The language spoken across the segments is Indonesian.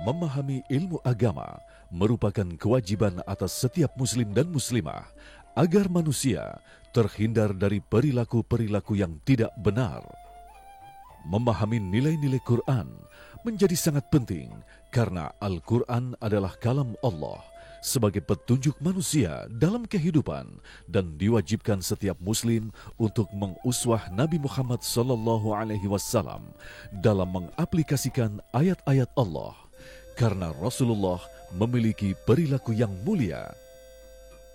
Memahami ilmu agama merupakan kewajiban atas setiap muslim dan muslimah agar manusia terhindar dari perilaku-perilaku yang tidak benar. Memahami nilai-nilai Quran menjadi sangat penting karena Al-Quran adalah kalam Allah sebagai petunjuk manusia dalam kehidupan dan diwajibkan setiap muslim untuk menguswah Nabi Muhammad SAW dalam mengaplikasikan ayat-ayat Allah karena Rasulullah memiliki perilaku yang mulia.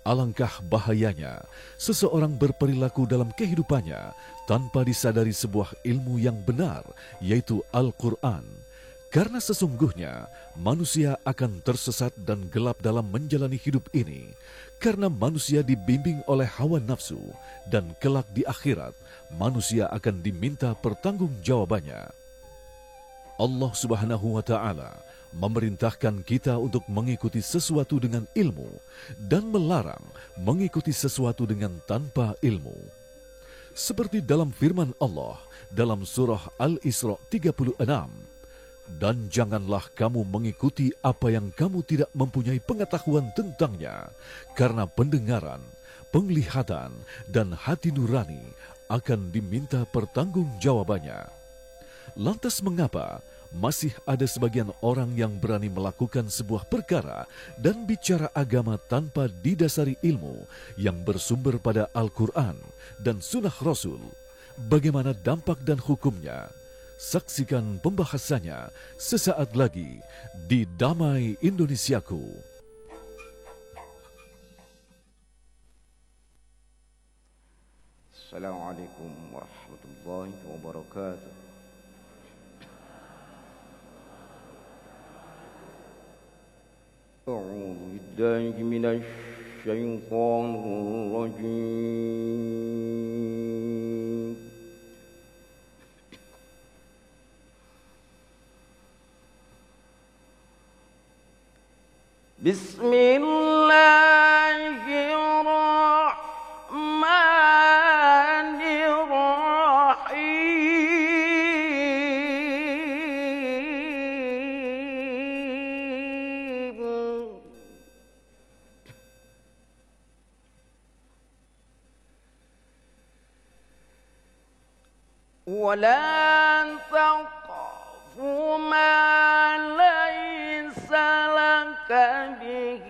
Alangkah bahayanya seseorang berperilaku dalam kehidupannya tanpa disadari sebuah ilmu yang benar, yaitu Al-Quran. Karena sesungguhnya manusia akan tersesat dan gelap dalam menjalani hidup ini, karena manusia dibimbing oleh hawa nafsu, dan kelak di akhirat manusia akan diminta pertanggungjawabannya. Allah Subhanahu wa Ta'ala memerintahkan kita untuk mengikuti sesuatu dengan ilmu dan melarang mengikuti sesuatu dengan tanpa ilmu. Seperti dalam firman Allah dalam surah Al-Isra 36, "Dan janganlah kamu mengikuti apa yang kamu tidak mempunyai pengetahuan tentangnya, karena pendengaran, penglihatan, dan hati nurani akan diminta pertanggungjawabannya." Lantas mengapa masih ada sebagian orang yang berani melakukan sebuah perkara dan bicara agama tanpa didasari ilmu yang bersumber pada Al-Quran dan Sunnah Rasul? Bagaimana dampak dan hukumnya? Saksikan pembahasannya sesaat lagi di Damai Indonesiaku. Assalamualaikum warahmatullahi wabarakatuh. أعوذ بالله من الشيطان الرجيم. بسم الله الرحمن الرحيم. ولا تقف ما ليس لك به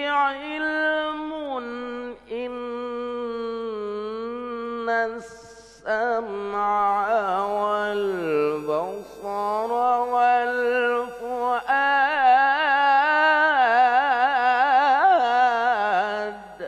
علم إن السمع والبصر والفؤاد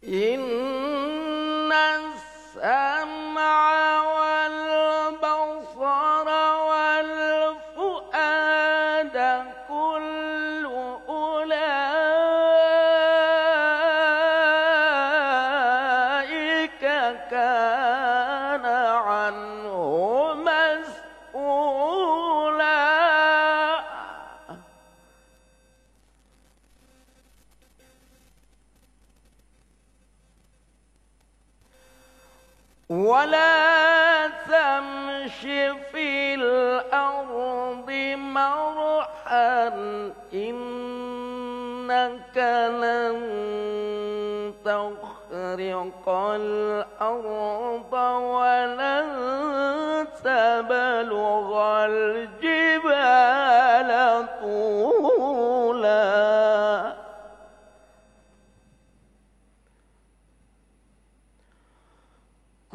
إن السمع والبصر والفؤاد كل أولئك كان عنه مسؤولا. ولا تمش في الأرض مرحا إنك لن تخرق الأرض ولن تبلغ الجبال طولا.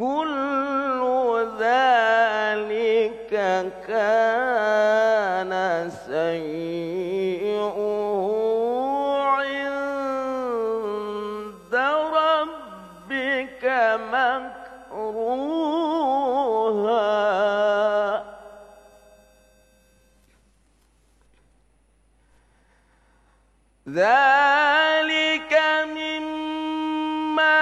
كل ذلك كان سيئه عند ربك مكروها. ذلك مما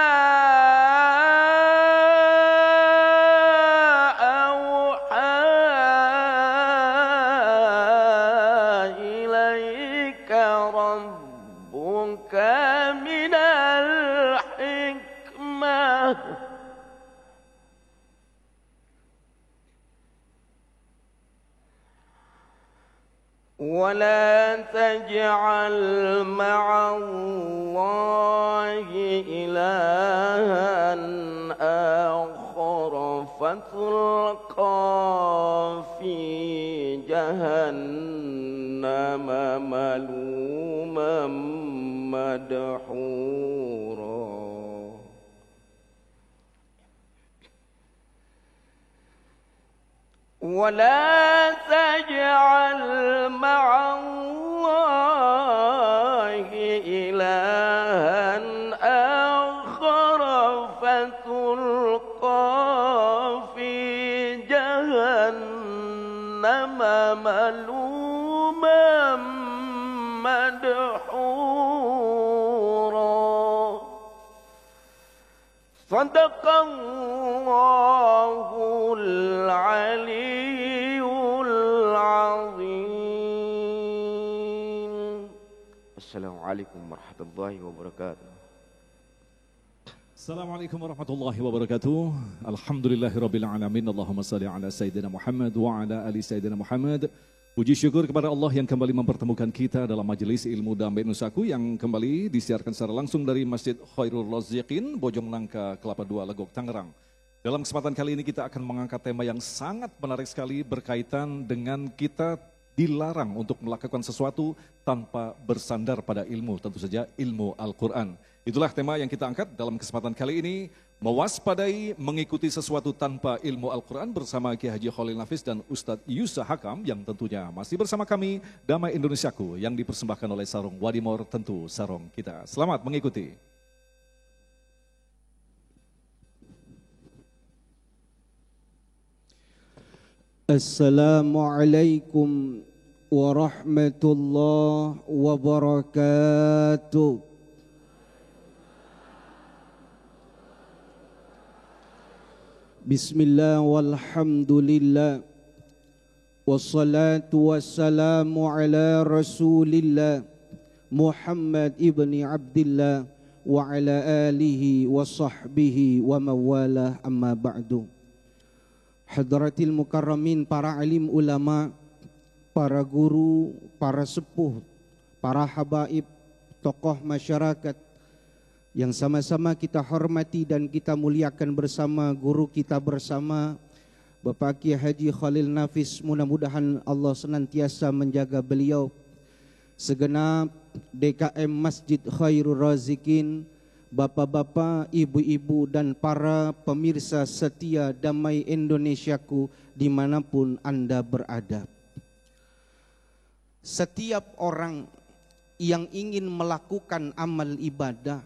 ربك من ولا تجعل مع الله إلها آخر فتلقى في جهنم ملوما مدحورا ولا تجعل مع الله إلها آخر فتلقى في جهنم ملوما مدحورا صدق الله العلي العظيم. Assalamualaikum warahmatullahi wabarakatuh. Assalamualaikum warahmatullahi wabarakatuh. Alhamdulillahirabbil alamin. Allahumma shalli ala sayyidina Muhammad wa ala ali sayyidina Muhammad. Puji syukur kepada Allah yang kembali mempertemukan kita dalam majelis ilmu Damai Nusaku yang kembali disiarkan secara langsung dari Masjid Khairul Raziqin, Bojong Nangka, Kelapa II, Legok, Tangerang. Dalam kesempatan kali ini kita akan mengangkat tema yang sangat menarik sekali berkaitan dengan kita dilarang untuk melakukan sesuatu tanpa bersandar pada ilmu, tentu saja ilmu Al-Quran. Itulah tema yang kita angkat dalam kesempatan kali ini, mewaspadai mengikuti sesuatu tanpa ilmu Al-Quran bersama Kiai Haji Khalil Nafis dan Ustadz Yusa Hakam yang tentunya masih bersama kami Damai Indonesiaku yang dipersembahkan oleh Sarung Wadimor, tentu sarung kita. Selamat mengikuti. Assalamualaikum warahmatullahi wabarakatuh. Bismillah walhamdulillah wassalatu wassalamu ala rasulillah Muhammad ibni Abdillah wa ala alihi wa sahbihi wa mawalah, amma ba'du. Hadratil mukarramin, para alim ulama, para guru, para sepuh, para habaib, tokoh masyarakat yang sama-sama kita hormati dan kita muliakan bersama guru kita bersama Bapak Kiai Haji Khalil Nafis, mudah-mudahan Allah senantiasa menjaga beliau, segenap DKM Masjid Khairul Raziqin, bapak-bapak, ibu-ibu dan para pemirsa setia Damai Indonesiaku dimanapun Anda berada. Setiap orang yang ingin melakukan amal ibadah,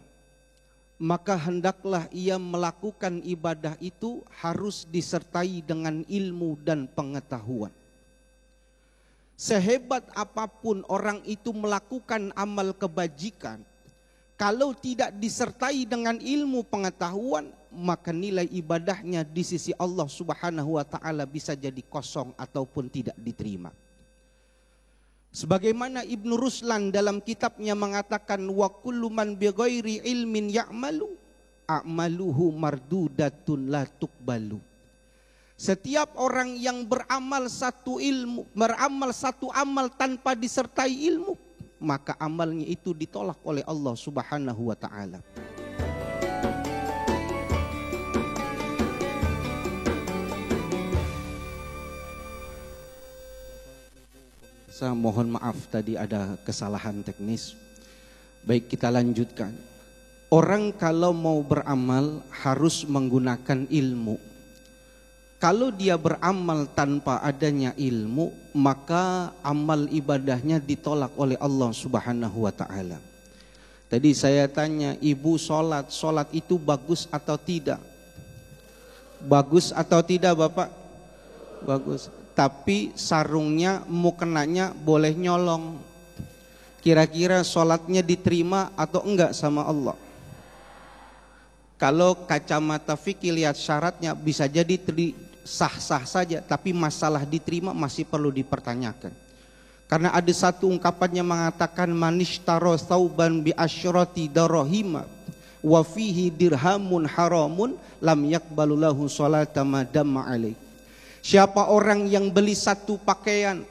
maka hendaklah ia melakukan ibadah itu harus disertai dengan ilmu dan pengetahuan. Sehebat apapun orang itu melakukan amal kebajikan, kalau tidak disertai dengan ilmu pengetahuan, maka nilai ibadahnya di sisi Allah Subhanahu wa taala bisa jadi kosong ataupun tidak diterima. Sebagaimana Ibnu Ruslan dalam kitabnya mengatakan, wa kullu man bighairi ilmin ya'malu a'maluhu mardudatun la tuqbalu. Setiap orang yang beramal satu amal tanpa disertai ilmu, maka amalnya itu ditolak oleh Allah Subhanahu wa taala. Saya mohon maaf tadi ada kesalahan teknis. Baik, kita lanjutkan. Orang kalau mau beramal harus menggunakan ilmu. Kalau dia beramal tanpa adanya ilmu, maka amal ibadahnya ditolak oleh Allah Subhanahu wa taala. Tadi saya tanya, ibu sholat itu bagus atau tidak? Bagus atau tidak, Bapak? Bagus. Tapi sarungnya, mukenanya boleh nyolong. Kira-kira sholatnya diterima atau enggak sama Allah? Kalau kacamata fikih lihat syaratnya bisa jadi sah-sah saja, tapi masalah diterima masih perlu dipertanyakan. Karena ada satu ungkapannya mengatakan, manishtaro thauban bi asyrati darahima wa fihi dirhamun haramun lam yakbalulahu sholata madamma alaih. Siapa orang yang beli satu pakaian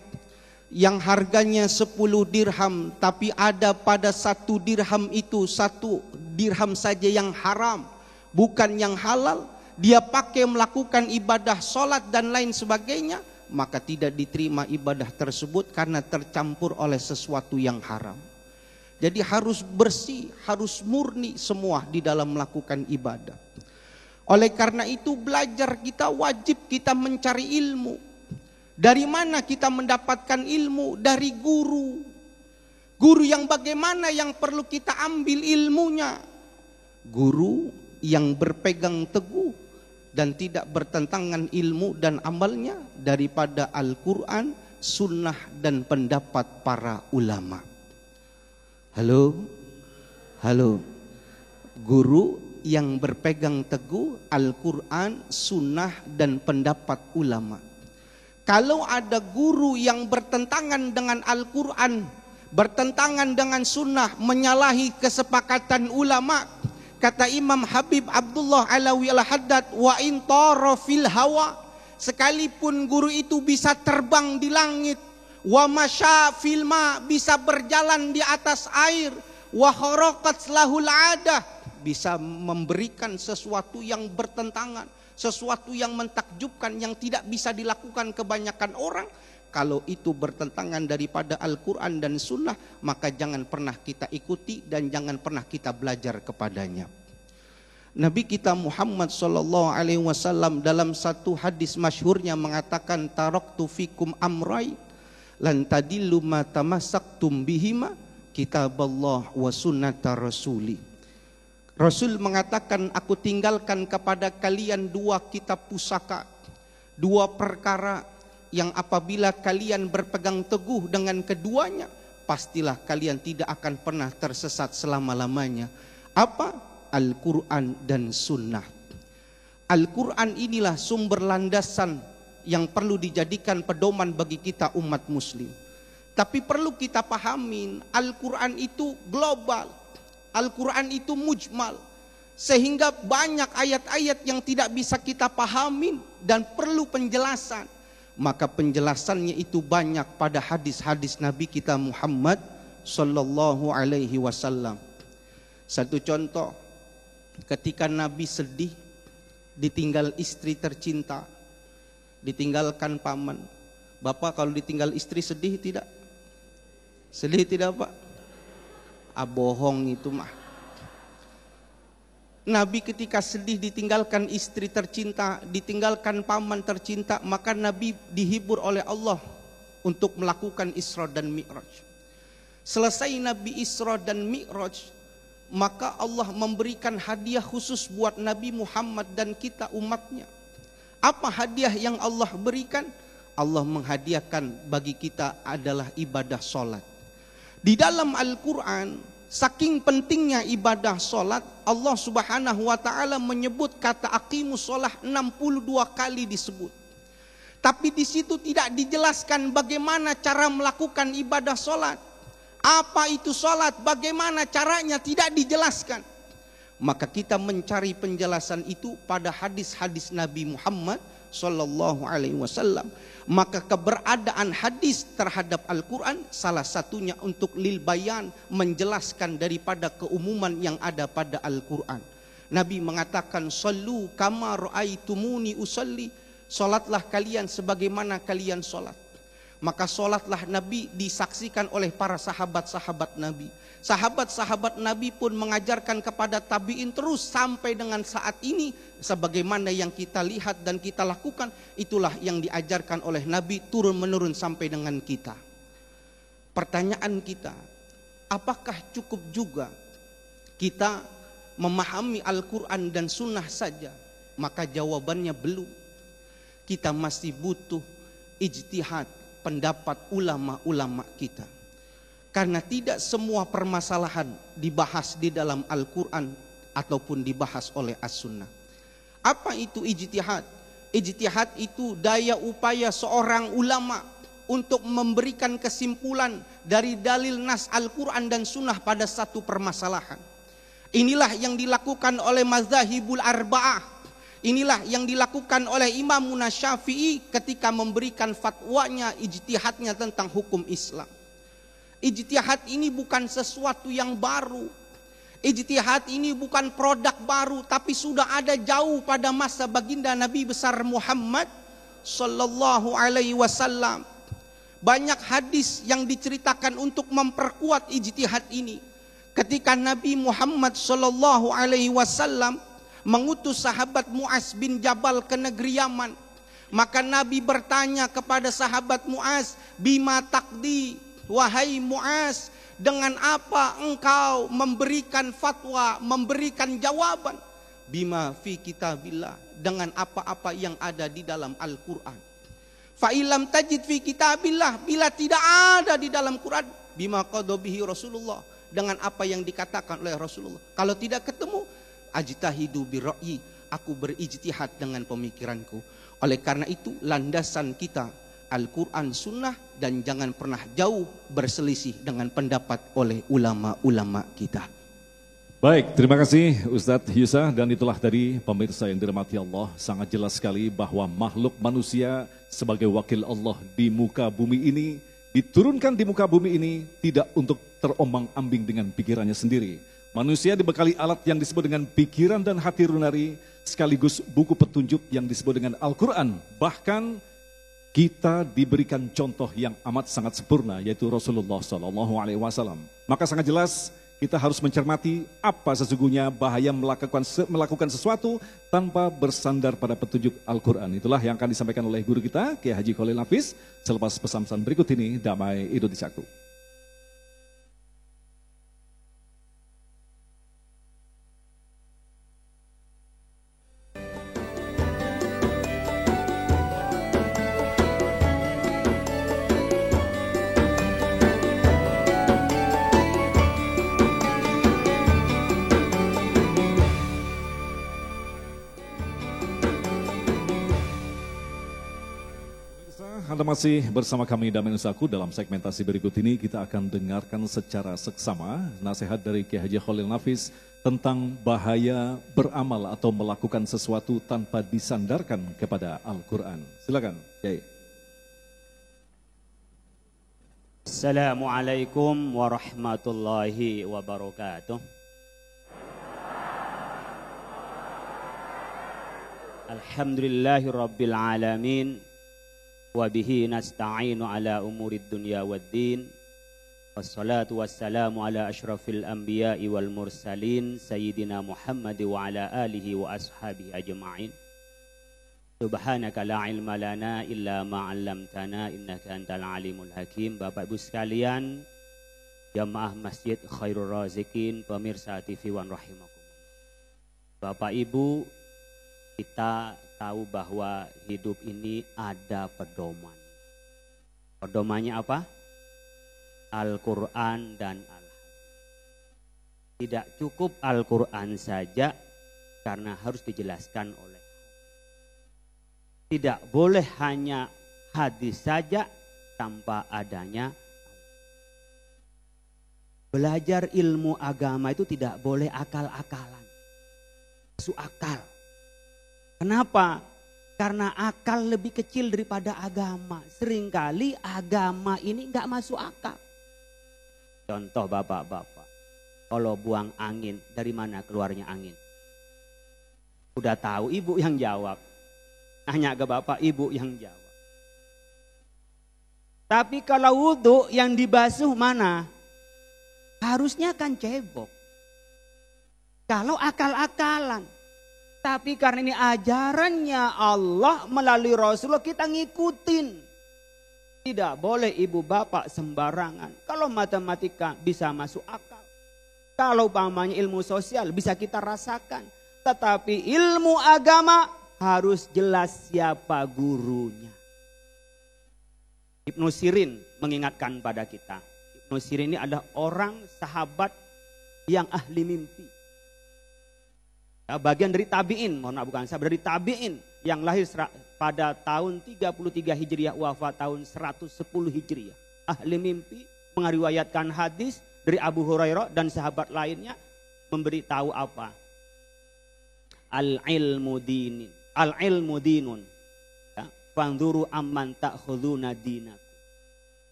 yang harganya 10 dirham, tapi ada pada 1 dirham itu 1 dirham saja yang haram, bukan yang halal, dia pakai melakukan ibadah sholat dan lain sebagainya, maka tidak diterima ibadah tersebut karena tercampur oleh sesuatu yang haram. Jadi harus bersih, harus murni semua di dalam melakukan ibadah. Oleh karena itu belajar kita wajib kita mencari ilmu. Dari mana kita mendapatkan ilmu? Dari guru. Guru yang bagaimana yang perlu kita ambil ilmunya? Guru yang berpegang teguh dan tidak bertentangan ilmu dan amalnya daripada Al-Quran, sunnah dan pendapat para ulama. Halo? Halo? Guru yang berpegang teguh Al-Quran, sunnah dan pendapat ulama. Kalau ada guru yang bertentangan dengan Al-Quran, bertentangan dengan sunnah, menyalahi kesepakatan ulama, kata Imam Habib Abdullah Alawi Al-Haddad, wa in tara fil hawa, sekalipun guru itu bisa terbang di langit, wa masya fil ma, bisa berjalan di atas air, wa kharaqat lahul adah, bisa memberikan sesuatu yang bertentangan, sesuatu yang mentakjubkan yang tidak bisa dilakukan kebanyakan orang. Kalau itu bertentangan daripada Al-Quran dan Sunnah, maka jangan pernah kita ikuti dan jangan pernah kita belajar kepadanya. Nabi kita Muhammad SAW dalam satu hadis masyhurnya mengatakan, taraktu fikum amrai lan tadillu ma tamassaktum bihima kitaballah wa sunnata rasuli. Rasul mengatakan, aku tinggalkan kepada kalian 2 kitab pusaka, 2 perkara yang apabila kalian berpegang teguh dengan keduanya, pastilah kalian tidak akan pernah tersesat selama-lamanya. Apa? Al-Quran dan Sunnah. Al-Quran inilah sumber landasan yang perlu dijadikan pedoman bagi kita umat muslim. Tapi perlu kita pahamin, Al-Quran itu global. Al-Quran itu mujmal, sehingga banyak ayat-ayat yang tidak bisa kita pahamin dan perlu penjelasan. Maka penjelasannya itu banyak pada hadis-hadis Nabi kita Muhammad sallallahu alaihi wasallam. Satu contoh, ketika Nabi sedih ditinggal istri tercinta, ditinggalkan paman. Bapak kalau ditinggal istri sedih tidak? Sedih tidak, Pak? Bohong itu mah. Nabi ketika sedih ditinggalkan istri tercinta, ditinggalkan paman tercinta, maka Nabi dihibur oleh Allah untuk melakukan Isra dan Mi'raj. Selesai Nabi Isra dan Mi'raj, maka Allah memberikan hadiah khusus buat Nabi Muhammad dan kita umatnya. Apa hadiah yang Allah berikan? Allah menghadiahkan bagi kita adalah ibadah sholat. Di dalam Al-Quran, saking pentingnya ibadah sholat, Allah Subhanahu wa ta'ala menyebut kata aqimus sholah 62 kali disebut. Tapi di situ tidak dijelaskan bagaimana cara melakukan ibadah sholat. Apa itu sholat, bagaimana caranya, tidak dijelaskan. Maka kita mencari penjelasan itu pada hadis-hadis Nabi Muhammad sallallahu alaihi wasallam. Maka keberadaan hadis terhadap Al-Quran salah satunya untuk lil bayan, menjelaskan daripada keumuman yang ada pada Al-Quran. Nabi mengatakan, sallu kama ra'aitumuni usalli, solatlah kalian sebagaimana kalian solat. Maka solatlah Nabi disaksikan oleh para sahabat-sahabat Nabi. Sahabat-sahabat Nabi pun mengajarkan kepada tabi'in terus sampai dengan saat ini. Sebagaimana yang kita lihat dan kita lakukan, itulah yang diajarkan oleh Nabi turun menurun sampai dengan kita. Pertanyaan kita, apakah cukup juga kita memahami Al-Quran dan Sunnah saja? Maka jawabannya belum. Kita masih butuh ijtihad pendapat ulama-ulama kita. Karena tidak semua permasalahan dibahas di dalam Al-Quran ataupun dibahas oleh As-Sunnah. Apa itu ijtihad? Ijtihad itu daya upaya seorang ulama untuk memberikan kesimpulan dari dalil nas Al-Quran dan Sunnah pada satu permasalahan. Inilah yang dilakukan oleh mazhabul arba'ah, Inilah yang dilakukan oleh Imam Syafi'i ketika memberikan fatwanya, ijtihadnya tentang hukum Islam. Ijtihad ini bukan sesuatu yang baru. Ijtihad ini bukan produk baru, tapi sudah ada jauh pada masa baginda Nabi besar Muhammad sallallahu alaihi wasallam. Banyak hadis yang diceritakan untuk memperkuat ijtihad ini. Ketika Nabi Muhammad sallallahu alaihi wasallam mengutus sahabat Muaz bin Jabal ke negeri Yaman, maka Nabi bertanya kepada sahabat Muaz, "Bima taqdi, wahai Muaz, dengan apa engkau memberikan fatwa, memberikan jawaban?" "Bima fi kitabillah," dengan apa-apa yang ada di dalam Al-Qur'an. "Fa ilam tajid fi kitabillah," bila tidak ada di dalam Quran, "bima qada bihi Rasulullah," dengan apa yang dikatakan oleh Rasulullah. Kalau tidak ketemu, ajtahidu bi ra'yi, aku berijtihad dengan pemikiranku. Oleh karena itu landasan kita Al-Quran, Sunnah, dan jangan pernah jauh berselisih dengan pendapat oleh ulama-ulama kita. Baik, terima kasih Ustadz Yusa, dan itulah tadi pemirsa yang dirahmati Allah, sangat jelas sekali bahwa makhluk manusia sebagai wakil Allah di muka bumi ini, diturunkan di muka bumi ini tidak untuk terombang-ambing dengan pikirannya sendiri. Manusia dibekali alat yang disebut dengan pikiran dan hati nurani, sekaligus buku petunjuk yang disebut dengan Al-Quran. Bahkan kita diberikan contoh yang amat sangat sempurna, yaitu Rasulullah SAW. Maka sangat jelas kita harus mencermati apa sesungguhnya bahaya melakukan sesuatu tanpa bersandar pada petunjuk Al-Quran. Itulah yang akan disampaikan oleh guru kita, Kiai Haji Khalil Nafis, selepas pesan-pesan berikut ini. Damai Indonesiaku. Anda masih bersama kami Damai Nusaku. Dalam segmentasi berikut ini kita akan dengarkan secara seksama nasihat dari Kiai Haji Khalil Nafis tentang bahaya beramal atau melakukan sesuatu tanpa disandarkan kepada Al-Quran. Silakan, Kiai. Assalamualaikum warahmatullahi wabarakatuh. Alhamdulillahi rabbil alamin. Wabihi nasta'inu ala umurid dunya waddin. Wassalatu wassalamu ala ashrafil anbiya'i wal mursalin Sayyidina Muhammad wa ala alihi wa ashabihi ajma'in. Subhanaka la ilma lana illa ma'allamtana innaka antal alimul hakim. Bapak ibu sekalian, jamaah masjid Khairul Razikin, pemirsa TV One rahimakumullah. Bapak ibu, kita tahu bahwa hidup ini ada pedoman. Pedomannya apa? Al-Quran dan Al-Hadis. Tidak cukup Al-Quran saja karena harus dijelaskan oleh. Tidak boleh hanya hadis saja tanpa adanya. Belajar ilmu agama itu tidak boleh akal-akalan. Masuk akal. Kenapa? Karena akal lebih kecil daripada agama. Seringkali agama ini nggak masuk akal. Contoh bapak-bapak, kalau buang angin, dari mana keluarnya angin? Udah tahu, ibu yang jawab. Nanya ke bapak, ibu yang jawab. Tapi kalau wudhu yang dibasuh mana? Harusnya kan cebok. Kalau akal-akalan. Tapi karena ini ajarannya Allah melalui Rasulullah, kita ngikutin. Tidak boleh ibu bapak sembarangan. Kalau matematika bisa masuk akal. Kalau umpamanya ilmu sosial bisa kita rasakan. Tetapi ilmu agama harus jelas siapa gurunya. Ibnu Sirin mengingatkan pada kita. Ibnu Sirin ini adalah orang sahabat yang ahli mimpi. Ya, bagian dari tabi'in, mohon maaf bukan sahabat, dari tabi'in yang lahir pada tahun 33 Hijriah, wafat tahun 110 Hijriah. Ahli mimpi, mengriwayatkan hadis dari Abu Hurairah dan sahabat lainnya, memberitahu apa? al-ilmu dinin. Al-ilmu dinun. Ya. Fanzuru amman ta'khuduna dinakum.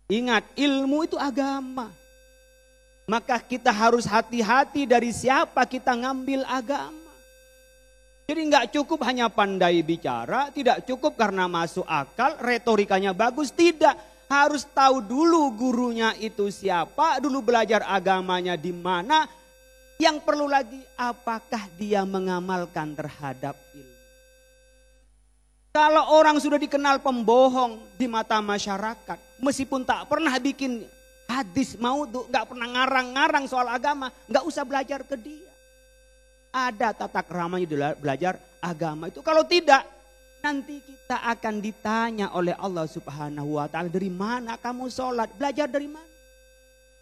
Ingat, ilmu itu agama. Maka kita harus hati-hati dari siapa kita ngambil agama. Jadi nggak cukup hanya pandai bicara, tidak cukup karena masuk akal, retorikanya bagus, tidak. Harus tahu dulu gurunya itu siapa, dulu belajar agamanya di mana. Yang perlu lagi, apakah dia mengamalkan terhadap ilmu. Kalau orang sudah dikenal pembohong di mata masyarakat, meskipun tak pernah bikin hadis maudhu, nggak pernah ngarang-ngarang soal agama, nggak usah belajar ke dia. Ada tata keramanya belajar agama itu. Kalau tidak, nanti kita akan ditanya oleh Allah Subhanahu wa ta'ala, dari mana kamu sholat, belajar dari mana?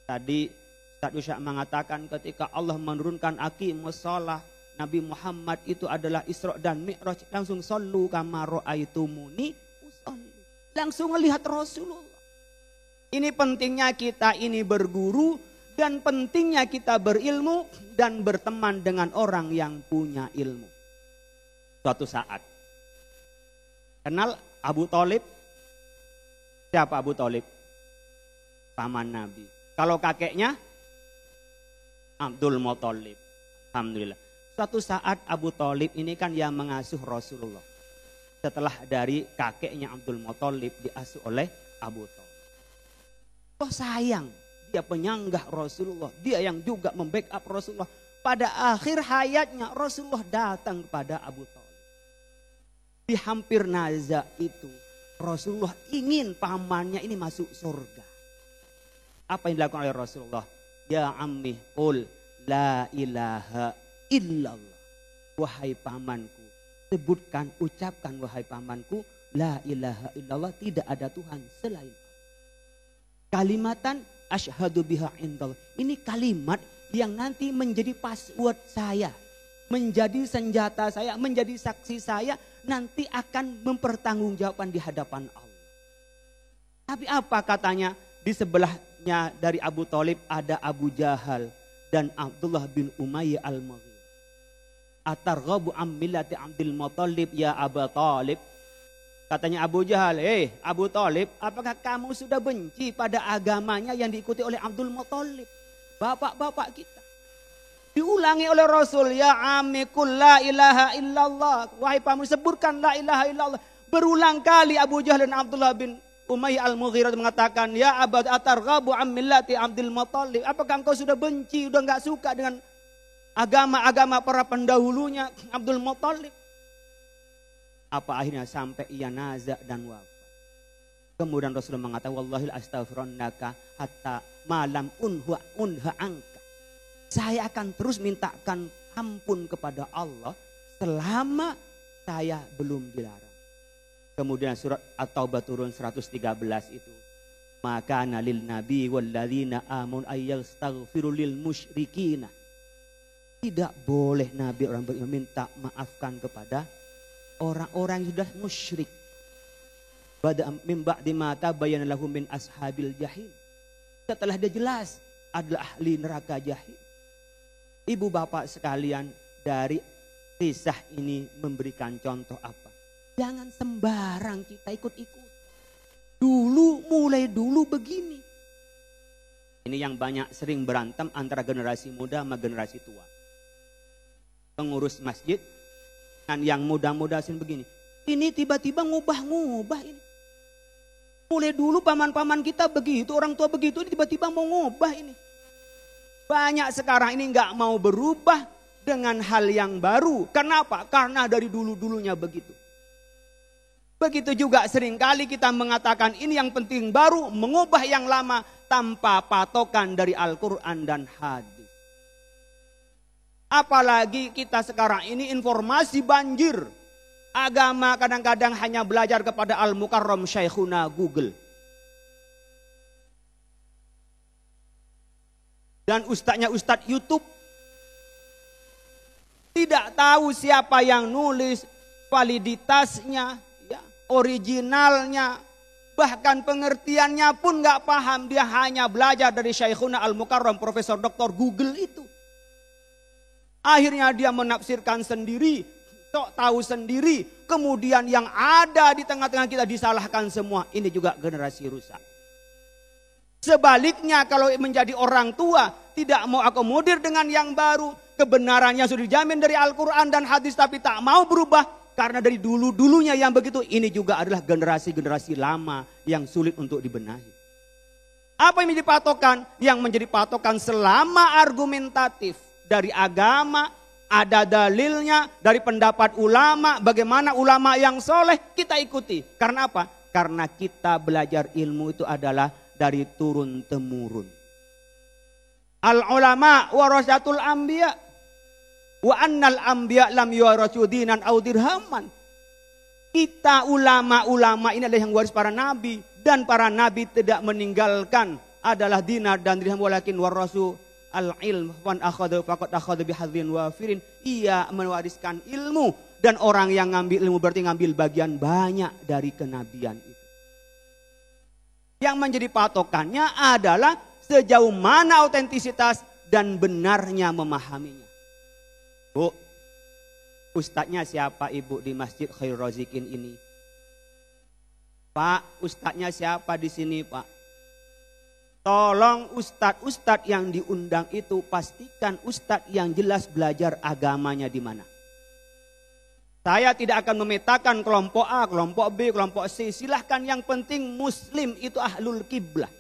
Tadi Ustaz Usha mengatakan ketika Allah menurunkan aqimus shalah, Nabi Muhammad itu adalah Isra dan Mi'raj, langsung sallu kama ra'aitumuni usolli. Langsung melihat Rasulullah. Ini pentingnya kita ini berguru dan pentingnya kita berilmu dan berteman dengan orang yang punya ilmu. Suatu saat, kenal Abu Thalib? Siapa Abu Thalib? Paman Nabi. Kalau kakeknya? Abdul Muthalib. Alhamdulillah. Suatu saat Abu Thalib ini kan yang mengasuh Rasulullah. Setelah dari kakeknya Abdul Muthalib diasuh oleh Abu Thalib. Oh sayang, dia penyanggah Rasulullah. Dia yang juga membackup Rasulullah. Pada akhir hayatnya Rasulullah datang kepada Abu Thalib. Di hampir naza itu Rasulullah ingin pamannya ini masuk surga. Apa yang dilakukan oleh Rasulullah? Ya ammi qul la ilaha illallah. Wahai pamanku, sebutkan, ucapkan wahai pamanku, la ilaha illallah, tidak ada Tuhan selain Allah. Kalimatan asyhadu biha indallah. Ini kalimat yang nanti menjadi password saya, menjadi senjata saya, menjadi saksi saya, nanti akan mempertanggungjawabkan di hadapan Allah. Tapi apa katanya? Di sebelahnya dari Abu Thalib ada Abu Jahal dan Abdullah bin Umayyah al-Mughirah. Atarghabu am millati Abdul Muthalib ya Abu Thalib. Katanya Abu Jahal, Abu Thalib, apakah kamu sudah benci pada agamanya yang diikuti oleh Abdul Muthalib? Bapak-bapak kita. Diulangi oleh Rasul, ya ammi qul la ilaha illallah. Wahai paman, sebutkan la ilaha illallah. Berulang kali Abu Jahal dan Abdullah bin Umayyah al-Mughirah mengatakan, ya abad atarghabu am millati Abdul Muthalib. Apakah engkau sudah benci, sudah enggak suka dengan agama-agama para pendahulunya Abdul Muthalib? Apa akhirnya sampai ia nazak dan wafat. Kemudian Rasulullah mengatakan, wallahil astaghfirannaka hatta malam unha angka. Saya akan terus mintakan ampun kepada Allah selama saya belum dilarang. Kemudian surat At-Taubah turun 113 itu. Maka nalil nabi walladzina amun ayyastaghfiru lil musyrikina. Tidak boleh Nabi orang beriman minta maafkan kepada orang-orang yang sudah musyrik. Min ba'di ma tabayyana lahum min ashabil jahim. Setelah dia jelas adalah ahli neraka jahim. Ibu bapak sekalian, dari kisah ini memberikan contoh apa? Jangan sembarang kita ikut-ikut. Mulai dulu begini. Ini yang banyak sering berantem antara generasi muda sama generasi tua. Pengurus masjid kan yang muda-muda sering begini. Ini tiba-tiba ngubah ini. Mulai dulu paman-paman kita begitu, orang tua begitu, tiba-tiba mau ngubah ini. Banyak sekarang ini nggak mau berubah dengan hal yang baru. Kenapa? Karena dari dulu-dulunya begitu. Begitu juga seringkali kita mengatakan ini yang penting baru, mengubah yang lama tanpa patokan dari Al-Quran dan hadis. Apalagi kita sekarang ini informasi banjir. Agama kadang-kadang hanya belajar kepada Al-Mukarram Syekhuna Google. Dan ustadznya ustadz YouTube. Tidak tahu siapa yang nulis, validitasnya, originalnya, bahkan pengertiannya pun gak paham. Dia hanya belajar dari Syekhuna Al-Mukarram, Profesor Dr. Google itu. Akhirnya dia menafsirkan sendiri, sok tahu sendiri. Kemudian yang ada di tengah-tengah kita disalahkan semua. Ini juga generasi rusak. Sebaliknya kalau menjadi orang tua tidak mau akomodir dengan yang baru. Kebenarannya sudah dijamin dari Al-Quran dan hadis tapi tak mau berubah. Karena dari dulu-dulunya yang begitu, ini juga adalah generasi-generasi lama yang sulit untuk dibenahi. Apa yang menjadi patokan? Yang menjadi patokan selama argumentatif dari agama, ada dalilnya, dari pendapat ulama, bagaimana ulama yang soleh kita ikuti. Karena apa? Karena kita belajar ilmu itu adalah dari turun-temurun. Al-ulama warasatul anbiya. Wa annal anbiya lam yuwarasu dinan aw dirhaman. Kita ulama-ulama ini adalah yang waris para nabi. Dan para nabi tidak meninggalkan adalah dinar dan dirham, walakin warasu al-ilm wan akhadha faqad akhadha bihadzin wafirin. Ia mewariskan ilmu, dan orang yang ngambil ilmu berarti ngambil bagian banyak dari kenabian itu. Yang menjadi patokannya adalah sejauh mana autentisitas dan benarnya memahaminya. Bu, ustadznya siapa ibu di Masjid Khairul Razikin ini? Pak, ustadznya siapa di sini Pak? Tolong ustadz yang diundang itu pastikan ustadz yang jelas belajar agamanya di mana. Saya tidak akan memetakan kelompok A, kelompok B, kelompok C. Silahkan, yang penting muslim itu ahlul kiblah.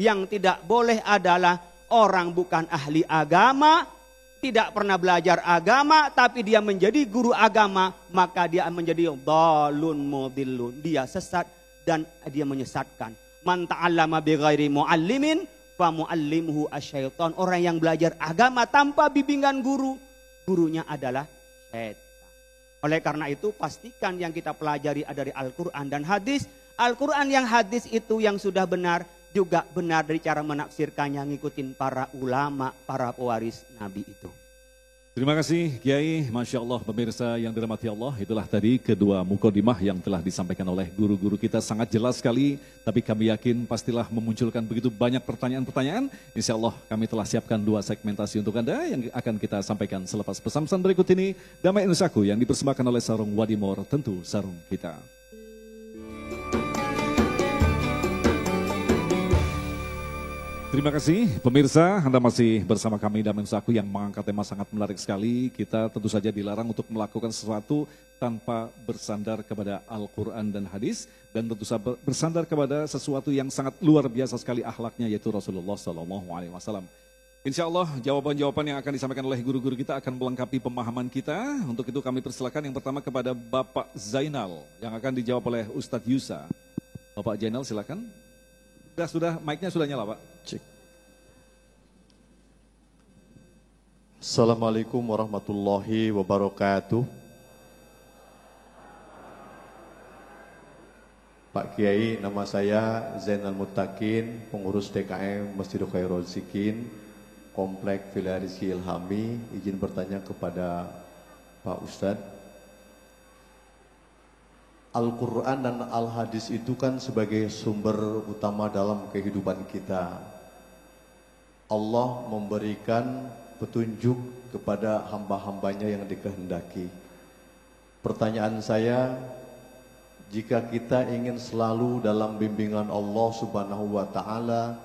Yang tidak boleh adalah orang bukan ahli agama, tidak pernah belajar agama, tapi dia menjadi guru agama, maka dia menjadi dhalun mudhillun. Dia sesat dan dia menyesatkan. Man ta'allama bighairi muallimin fa muallimuhu asyaitan. Orang yang belajar agama tanpa bimbingan guru, gurunya adalah syaitan. Oleh karena itu pastikan yang kita pelajari ada dari Al-Quran dan hadis. Al-Quran yang hadis itu yang sudah benar, juga benar dari cara menafsirkannya, ngikutin para ulama, para pewaris Nabi itu. Terima kasih Kiai, Masya Allah pemirsa yang dirahmati Allah. Itulah tadi kedua mukodimah yang telah disampaikan oleh guru-guru kita, sangat jelas sekali. Tapi kami yakin pastilah memunculkan begitu banyak pertanyaan-pertanyaan. Insya Allah kami telah siapkan 2 segmentasi untuk Anda yang akan kita sampaikan selepas pesan-pesan berikut ini. Damai Nusaku yang dipersembahkan oleh Sarung Wadimor, tentu sarung kita. Terima kasih pemirsa, Anda masih bersama kami Damai Nusaku yang mengangkat tema sangat menarik sekali. Kita tentu saja dilarang untuk melakukan sesuatu tanpa bersandar kepada Al-Quran dan hadis. Dan tentu saja bersandar kepada sesuatu yang sangat luar biasa sekali akhlaknya, yaitu Rasulullah SAW. Insya Allah jawaban-jawaban yang akan disampaikan oleh guru-guru kita akan melengkapi pemahaman kita. Untuk itu kami persilakan yang pertama kepada Bapak Zainal yang akan dijawab oleh Ustadz Yusa. Bapak Zainal silakan. Sudah, mic-nya sudah nyala Pak. Cek. Assalamualaikum warahmatullahi wabarakatuh. Pak Kiai, nama saya Zainal Muttaqin, pengurus DKM Masjidul Khairul Razikin, Komplek Villa Rizki Ilhami. Izin bertanya kepada Pak Ustadz. Al-Quran dan Al-Hadis itu kan sebagai sumber utama dalam kehidupan kita. Allah memberikan petunjuk kepada hamba-hambanya yang dikehendaki. Pertanyaan saya, jika kita ingin selalu dalam bimbingan Allah Subhanahu wa Ta'ala,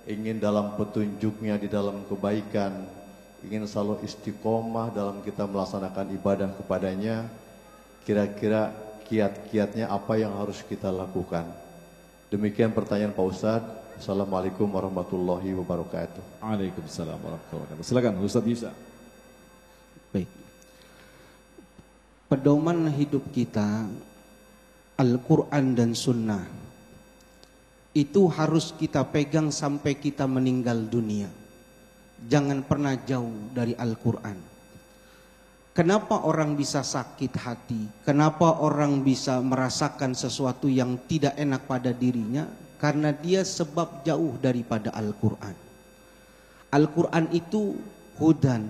ingin dalam petunjuknya di dalam kebaikan, ingin selalu istiqomah dalam kita melaksanakan ibadah kepadanya, kira-kira kiat-kiatnya apa yang harus kita lakukan? Demikian pertanyaan Pak Ustadz. Assalamualaikum warahmatullahi wabarakatuh. Waalaikumsalam warahmatullahi wabarakatuh. Silakan Ustadz Yusa. Baik. Pedoman hidup kita, Al-Quran dan Sunnah, itu harus kita pegang sampai kita meninggal dunia. Jangan pernah jauh dari Al-Quran. Kenapa orang bisa sakit hati? Kenapa orang bisa merasakan sesuatu yang tidak enak pada dirinya? Karena dia sebab jauh daripada Al-Quran. Al-Quran itu hudan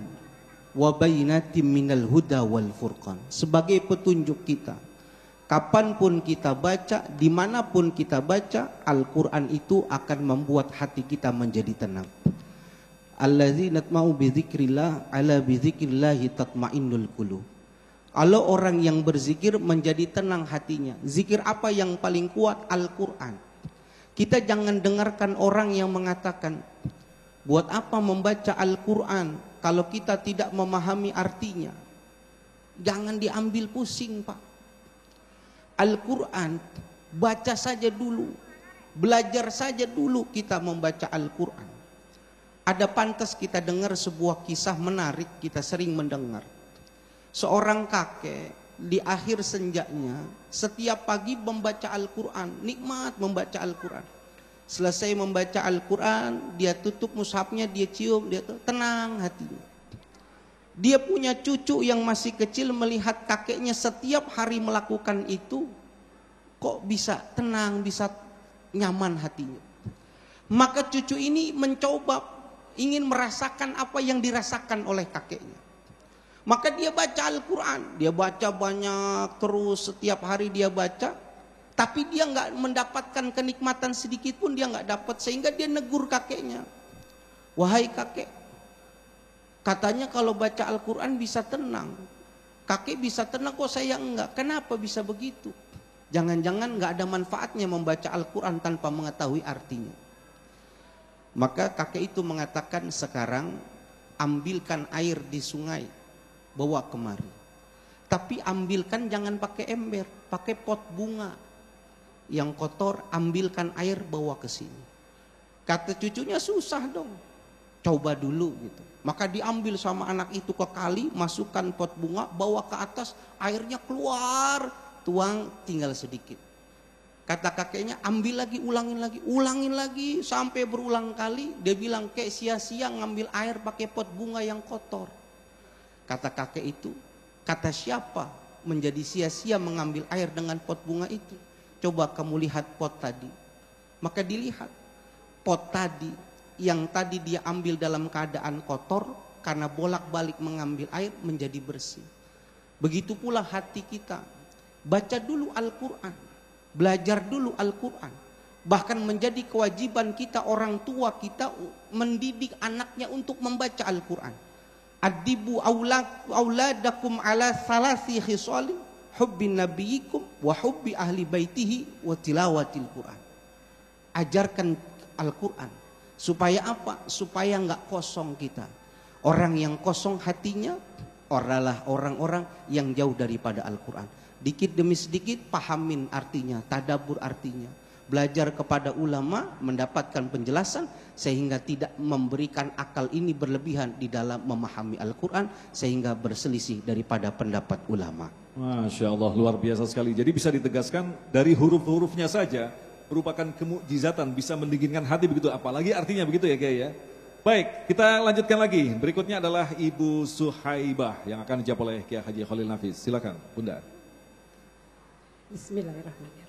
wa bainatim minal huda wal furqan. Sebagai petunjuk kita. Kapanpun kita baca, dimanapun kita baca, Al-Quran itu akan membuat hati kita menjadi tenang. Alladzina tatma'u bidzikrillah ala bidzikrillahi tatma'innul qulub. Kalau orang yang berzikir menjadi tenang hatinya. Zikir apa yang paling kuat? Al-Quran. Kita jangan dengarkan orang yang mengatakan, buat apa membaca Al-Quran kalau kita tidak memahami artinya? Jangan diambil pusing, Pak. Al-Quran baca saja dulu, belajar saja dulu kita membaca Al-Quran. Ada pantas kita dengar sebuah kisah menarik, kita sering mendengar. Seorang kakek di akhir senjanya setiap pagi membaca Al-Quran, nikmat membaca Al-Quran. Selesai membaca Al-Quran, dia tutup mushafnya, dia cium, dia tenang hatinya. Dia punya cucu yang masih kecil melihat kakeknya setiap hari melakukan itu, kok bisa tenang, bisa nyaman hatinya. Maka cucu ini mencoba ingin merasakan apa yang dirasakan oleh kakeknya. Maka dia baca Al-Quran, dia baca banyak terus, setiap hari dia baca, tapi dia nggak mendapatkan kenikmatan sedikit pun dia nggak dapat, sehingga dia negur kakeknya. Wahai kakek, katanya kalau baca Al-Quran bisa tenang. Kakek bisa tenang, kok saya enggak? Kenapa bisa begitu? Jangan-jangan nggak ada manfaatnya membaca Al-Quran tanpa mengetahui artinya. Maka kakek itu mengatakan, sekarang ambilkan air di sungai, bawa kemari. Tapi ambilkan jangan pakai ember, pakai pot bunga yang kotor, ambilkan air bawa ke sini. Kata cucunya, susah dong, coba dulu gitu. Maka diambil sama anak itu ke kali, masukkan pot bunga, bawa ke atas, airnya keluar, tuang tinggal sedikit. Kata kakeknya, ambil lagi, ulangin lagi sampai berulang kali. Dia bilang, kayak sia-sia ngambil air pakai pot bunga yang kotor. Kata kakek itu, kata siapa menjadi sia-sia mengambil air dengan pot bunga itu? Coba kamu lihat pot tadi. Maka dilihat pot tadi, yang tadi dia ambil dalam keadaan kotor, karena bolak-balik mengambil air menjadi bersih. Begitu pula hati kita. Baca dulu Al-Quran, belajar dulu Al-Quran. Bahkan menjadi kewajiban kita, orang tua kita, mendidik anaknya untuk membaca Al-Quran. Adibu auladakum ala salasi khisalin hubbin nabiyyikum wa hubbi ahli baitihi wa tilawatil Quran. Ajarkan Al-Quran. Supaya apa? Supaya enggak kosong kita. Orang yang kosong hatinya adalah orang-orang yang jauh daripada Al-Quran. Dikit demi sedikit pahamin artinya, tadabbur artinya. Belajar kepada ulama, mendapatkan penjelasan, sehingga tidak memberikan akal ini berlebihan di dalam memahami Al-Quran, sehingga berselisih daripada pendapat ulama. Masya Allah, luar biasa sekali. Jadi bisa ditegaskan dari huruf-hurufnya saja merupakan kemukjizatan, bisa mendinginkan hati begitu, apalagi artinya begitu ya Kiai ya. Baik, kita lanjutkan lagi. Berikutnya adalah Ibu Suhaibah yang akan dijawab oleh Kiai Haji Khalil Nafis. Silakan, Bunda. Bismillahirrahmanirrahim.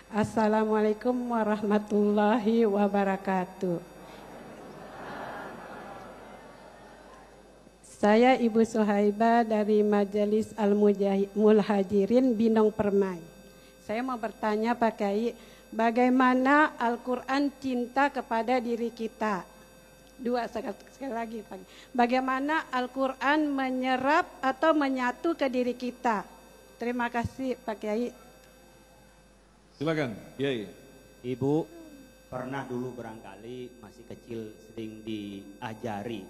Assalamualaikum warahmatullahi wabarakatuh. Saya Ibu Suhaibah dari Majelis Al-Muhajirin Bindong Permai. Saya mau bertanya Pak Kiai, bagaimana Al-Quran cinta kepada diri kita? Dua sekali lagi Pak. Bagaimana Al-Quran menyerap atau menyatu ke diri kita? Terima kasih Pak Kiai. Silakan, Kiai. Ibu pernah dulu barangkali masih kecil sering diajari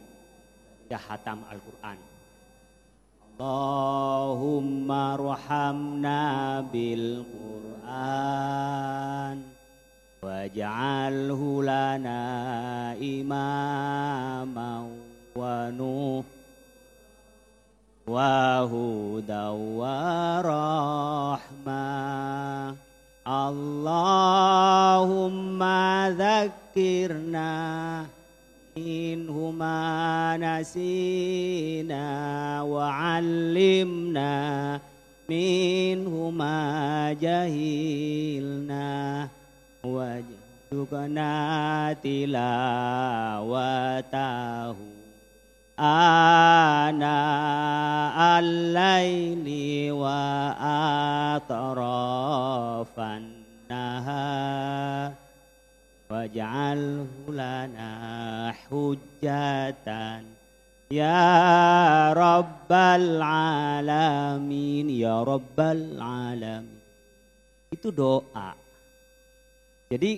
dah hatam Al-Quran. Allahumma rahamna bil Quran waj'alhu lana imaman wa nuh wa hudaw wa rahmah. Allahumma dzakirna minhuma nasina wa 'allimna minhuma jahilna waj'alna tilawatahu ana al-laili wa atrafan nahar waj'alhu lana hujjatan ya rabbal alamin, ya rabbal alamin. Itu doa. Jadi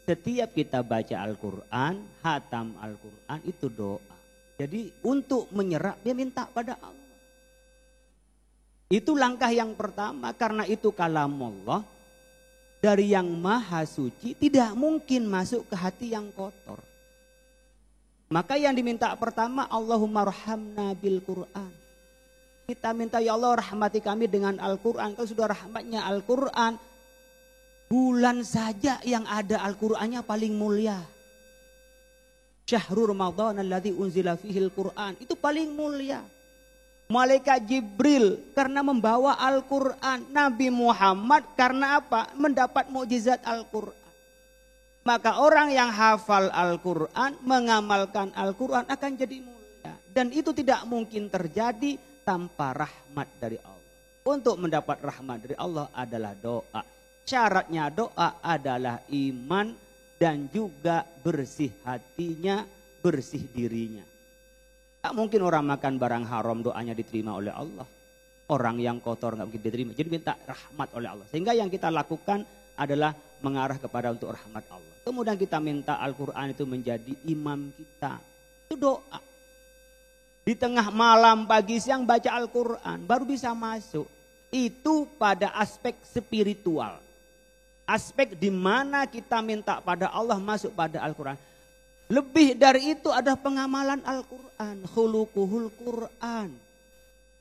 setiap kita baca Al-Quran, hatam Al-Quran itu doa. Jadi untuk menyerap dia minta pada Allah. Itu langkah yang pertama, karena itu kalamullah dari yang maha suci tidak mungkin masuk ke hati yang kotor. Maka yang diminta pertama, Allahumma rahamna bil Quran. Kita minta, ya Allah rahmati kami dengan Al-Quran. Kalau sudah rahmatnya Al-Quran, bulan saja yang ada Al-Qurannya paling mulia. Syahrul Ramadan alladzi unzila fihil Quran, itu paling mulia. Malaikat Jibril karena membawa Al-Quran. Nabi Muhammad karena apa? Mendapat mukjizat Al-Quran. Maka orang yang hafal Al-Quran, mengamalkan Al-Quran akan jadi mulia. Dan itu tidak mungkin terjadi tanpa rahmat dari Allah. Untuk mendapat rahmat dari Allah adalah doa. Syaratnya doa adalah iman dan juga bersih hatinya, bersih dirinya. Tak mungkin orang makan barang haram doanya diterima oleh Allah. Orang yang kotor nggak mungkin diterima. Jadi minta rahmat oleh Allah. Sehingga yang kita lakukan adalah mengarah kepada untuk rahmat Allah. Kemudian kita minta Al-Quran itu menjadi imam kita. Itu doa. Di tengah malam, pagi, siang baca Al-Quran baru bisa masuk. Itu pada aspek spiritual. Aspek di mana kita minta pada Allah masuk pada Al-Quran. Lebih dari itu ada pengamalan Al-Quran. Khuluquhul Quran.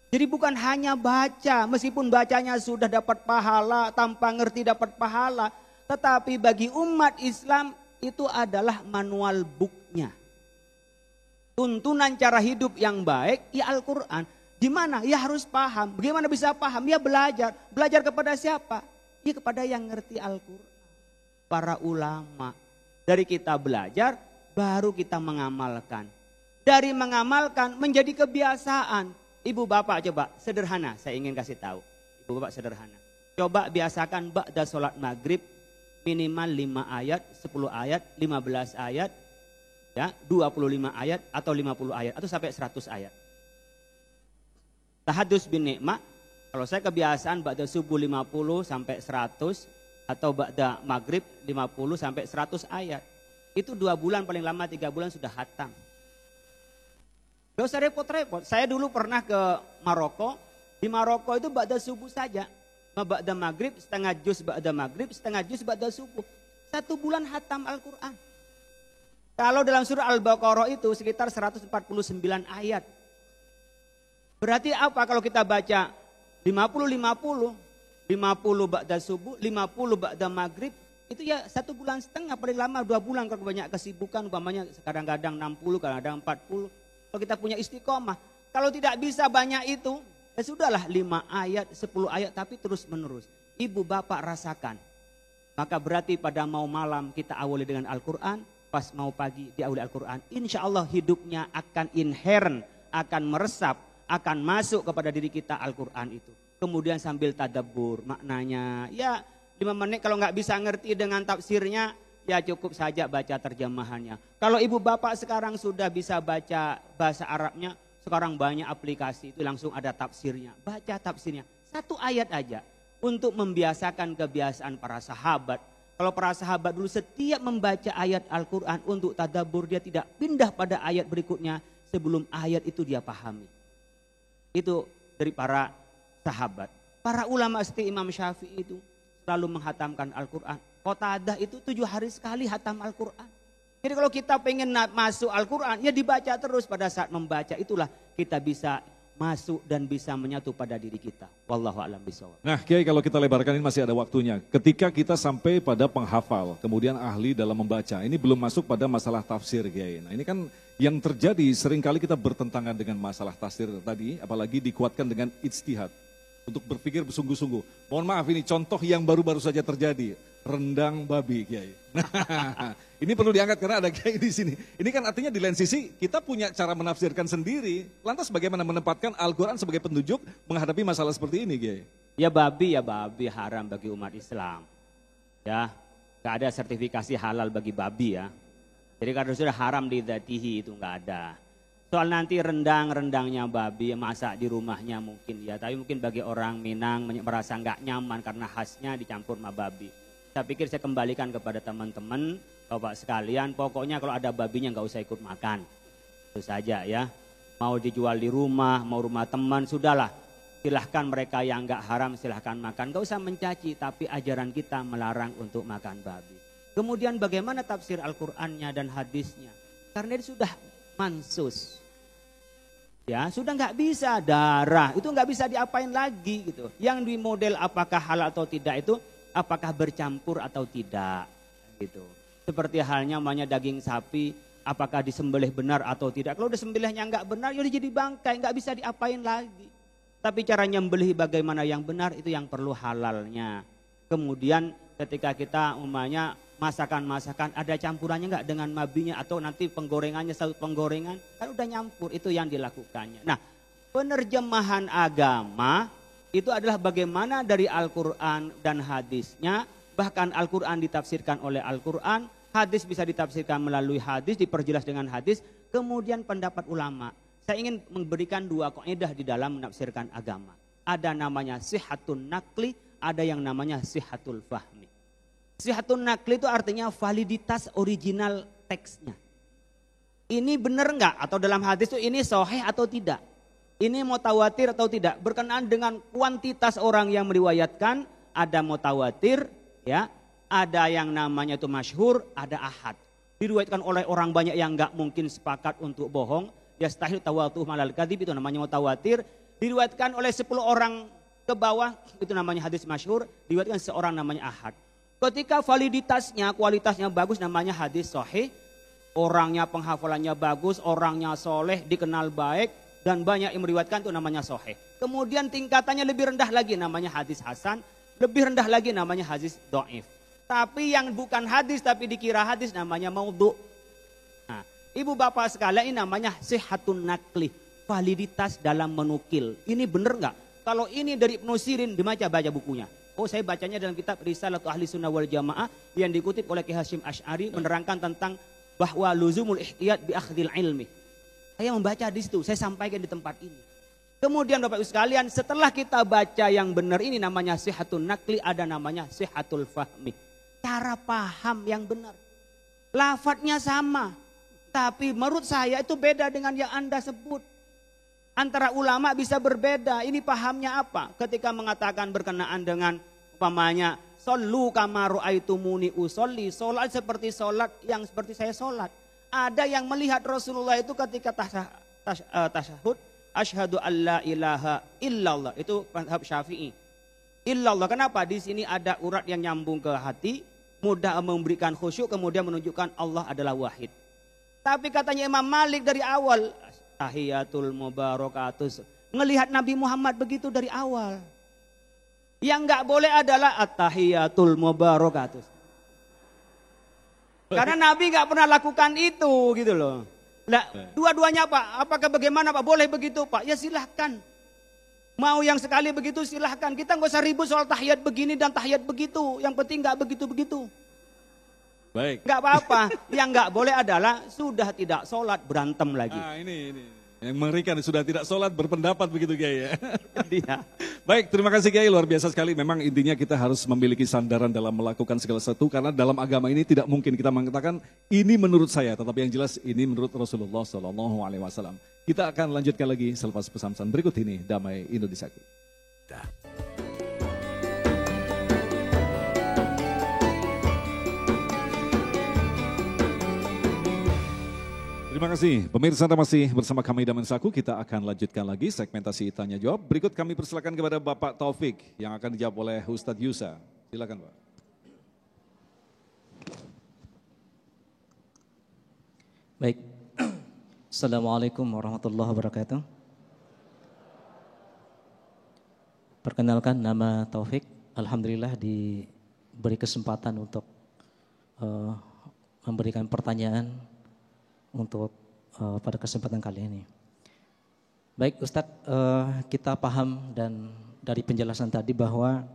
Jadi bukan hanya baca, meskipun bacanya sudah dapat pahala, tanpa ngerti dapat pahala. Tetapi bagi umat Islam itu adalah manual booknya. Tuntunan cara hidup yang baik, ya Al-Quran. Di mana? Ya harus paham. Bagaimana bisa paham? Ya belajar. Belajar kepada siapa? Ya kepada yang ngerti Al-Quran. Para ulama. Dari kita belajar, baru kita mengamalkan. Dari mengamalkan menjadi kebiasaan. Ibu bapak coba sederhana, saya ingin kasih tahu. Ibu bapak sederhana. Coba biasakan ba'da sholat maghrib minimal 5 ayat, 10 ayat, 15 ayat, ya, 25 ayat atau 50 ayat atau sampai 100 ayat. Tahadus bin nikmah, kalau saya kebiasaan ba'da subuh 50 sampai 100 atau ba'da maghrib 50 sampai 100 ayat. Itu 2 bulan paling lama 3 bulan sudah khatam. Gak usah repot-repot. Saya dulu pernah ke Maroko. Di Maroko itu ba'da subuh saja. Ba'da maghrib, setengah juz ba'da maghrib, setengah juz ba'da subuh. 1 bulan khatam Al-Quran. Kalau dalam surah Al-Baqarah itu sekitar 149 ayat. Berarti apa kalau kita baca 50-50. 50 ba'da subuh, 50 ba'da maghrib. Itu ya 1 bulan setengah, paling lama 2 bulan kalau banyak kesibukan. Umpamanya kadang-kadang 60, kadang-kadang 40. Kalau kita punya istiqomah. Kalau tidak bisa banyak itu, ya sudahlah 5 ayat, 10 ayat tapi terus menerus. Ibu bapak rasakan. Maka berarti pada mau malam kita awali dengan Al-Quran, pas mau pagi diawali Al-Quran. Insya Allah hidupnya akan inherent, akan meresap, akan masuk kepada diri kita Al-Quran itu. Kemudian sambil tadabbur maknanya. Ya 5 menit kalau nggak bisa ngerti dengan tafsirnya, ya cukup saja baca terjemahannya. Kalau ibu bapak sekarang sudah bisa baca bahasa Arabnya, sekarang banyak aplikasi itu langsung ada tafsirnya. Baca tafsirnya, 1 ayat aja. Untuk membiasakan kebiasaan para sahabat. Kalau para sahabat dulu setiap membaca ayat Al-Quran untuk tadabbur, dia tidak pindah pada ayat berikutnya sebelum ayat itu dia pahami. Itu dari para sahabat. Para ulama seperti Imam Syafi'i itu selalu menghatamkan Al-Quran. Qatadah itu 7 hari sekali hatam Al-Quran. Jadi kalau kita pengen masuk Al-Quran, ya dibaca terus. Pada saat membaca itulah kita bisa masuk dan bisa menyatu pada diri kita. Wallahu a'lam bishawab. Nah Kiai, kalau kita lebarkan ini masih ada waktunya. Ketika kita sampai pada penghafal, kemudian ahli dalam membaca. Ini belum masuk pada masalah tafsir Kiai. Nah ini kan yang terjadi seringkali kita bertentangan dengan masalah tafsir tadi. Apalagi dikuatkan dengan ijtihad. Untuk berpikir bersungguh-sungguh. Mohon maaf, ini contoh yang baru-baru saja terjadi. Rendang babi Kiai. Nah, ini perlu diangkat karena ada Kiai di sini. Ini kan artinya di lain sisi kita punya cara menafsirkan sendiri. Lantas bagaimana menempatkan Al-Quran sebagai penunjuk menghadapi masalah seperti ini Kiai? Ya babi haram bagi umat Islam. Ya, Nggak ada sertifikasi halal bagi babi ya. Jadi kalau sudah haram di dzatihi itu nggak ada. Soal nanti rendang-rendangnya babi masak di rumahnya mungkin ya. Tapi mungkin bagi orang Minang merasa nggak nyaman karena khasnya dicampur sama babi. Saya pikir saya kembalikan kepada teman-teman, Bapak sekalian. Pokoknya kalau ada babinya nggak usah ikut makan. Itu saja ya. Mau dijual di rumah, mau rumah teman, sudahlah. Silahkan mereka yang nggak haram silahkan makan. Nggak usah mencaci, tapi ajaran kita melarang untuk makan babi. Kemudian bagaimana tafsir Al-Qur'annya dan hadisnya? Karena itu sudah mansus. Ya, sudah nggak bisa darah, itu nggak bisa diapain lagi gitu. Yang di model apakah halal atau tidak itu apakah bercampur atau tidak gitu. Seperti halnya namanya daging sapi, apakah disembelih benar atau tidak. Kalau disembelihnya nggak benar, ya jadi bangkai, nggak bisa diapain lagi. Tapi cara nyembelih bagaimana yang benar itu yang perlu halalnya. Kemudian ketika kita umpamanya masakan-masakan ada campurannya nggak dengan babinya atau nanti penggorengannya satu penggorengan kan udah nyampur, itu yang dilakukannya. Nah, penerjemahan agama itu adalah bagaimana dari Al-Quran dan hadisnya, bahkan Al-Quran ditafsirkan oleh Al-Quran, hadis bisa ditafsirkan melalui hadis, diperjelas dengan hadis, kemudian pendapat ulama. Saya ingin memberikan dua kaidah di dalam menafsirkan agama. Ada namanya sihhatun nakli, ada yang namanya sihhatul fahmi. Sihhatun nakli itu artinya validitas original teksnya. Ini benar enggak? Atau dalam hadis itu ini sahih atau tidak? Ini mutawatir atau tidak? Berkenaan dengan kuantitas orang yang meriwayatkan, ada mutawatir, ya, ada yang namanya itu masyhur, ada ahad. Diriwayatkan oleh orang banyak yang enggak mungkin sepakat untuk bohong. Yastahil tawatuh malal kadhib, itu namanya mutawatir. Diriwayatkan oleh 10 orang ke bawah, itu namanya hadis masyhur. Diriwayatkan seorang namanya ahad. Ketika validitasnya, kualitasnya bagus namanya hadis sahih. Orangnya penghafalannya bagus, orangnya soleh, dikenal baik. Dan banyak yang meriwayatkan itu namanya sahih. Kemudian tingkatannya lebih rendah lagi namanya hadis hasan. Lebih rendah lagi namanya hadis dhaif. Tapi yang bukan hadis tapi dikira hadis namanya maudhu. Nah, ibu bapak sekalian, ini namanya sihhatun nakli. Validitas dalam menukil. Ini benar enggak? Kalau ini dari Ibnu Sirin, baca bukunya. Oh, saya bacanya dalam kitab Risalatu Ahli Sunnah wal Jamaah yang dikutip oleh Ki Hasyim Asy'ari, menerangkan tentang bahwa luzumul ihtiyat bi akhdil ilmi. Saya membaca di situ, saya sampaikan di tempat ini. Kemudian Bapak Ibu sekalian, setelah kita baca yang benar ini namanya sihhatun nakli, ada namanya sihhatul fahmi. Cara paham yang benar. Lafadznya sama, tapi menurut saya itu beda dengan yang Anda sebut. Antara ulama bisa berbeda, ini pahamnya apa? Ketika mengatakan berkenaan dengan umpamanya shollu kama ra'aitumuni usolli, salat seperti salat yang seperti saya salat. Ada yang melihat Rasulullah itu ketika tasyahud, asyhadu alla ilaha illallah, itu mazhab Syafi'i. Illallah, kenapa? Di sini ada urat yang nyambung ke hati, mudah memberikan khusyuk, kemudian menunjukkan Allah adalah wahid. Tapi katanya Imam Malik dari awal, tahiyatul mubarakatus. Ngelihat Nabi Muhammad begitu dari awal. Yang enggak boleh adalah at-tahiyatul mubarakatus. Karena Nabi enggak pernah lakukan itu gitu loh. Nah, dua-duanya Pak, apakah bagaimana Pak? Boleh begitu Pak? Ya silahkan. Mau yang sekali begitu silahkan. Kita enggak usah ribut soal tahiyat begini dan tahiyat begitu. Yang penting enggak begitu-begitu. Baik. Enggak apa-apa. Yang enggak boleh adalah sudah tidak sholat berantem lagi. Nah, ini. Yang mengerikan sudah tidak sholat berpendapat begitu Kiai ya. Iya. Baik, terima kasih Kiai, luar biasa sekali. Memang intinya kita harus memiliki sandaran dalam melakukan segala sesuatu karena dalam agama ini tidak mungkin kita mengatakan ini menurut saya, tetapi yang jelas ini menurut Rasulullah SAW. Kita akan lanjutkan lagi selepas pesan-pesan berikut ini. Damai Indonesia. Terima kasih. Pemirsa, Anda masih bersama kami Damen Saku. Kita akan lanjutkan lagi segmentasi tanya jawab. Berikut kami persilakan kepada Bapak Taufik yang akan dijawab oleh Ustadz Yusa. Silakan Pak. Baik. Assalamualaikum warahmatullahi wabarakatuh. Perkenalkan, nama Taufik. Alhamdulillah diberi kesempatan untuk memberikan pertanyaan untuk pada kesempatan kali ini. Baik Ustadz, kita paham dan dari penjelasan tadi bahwa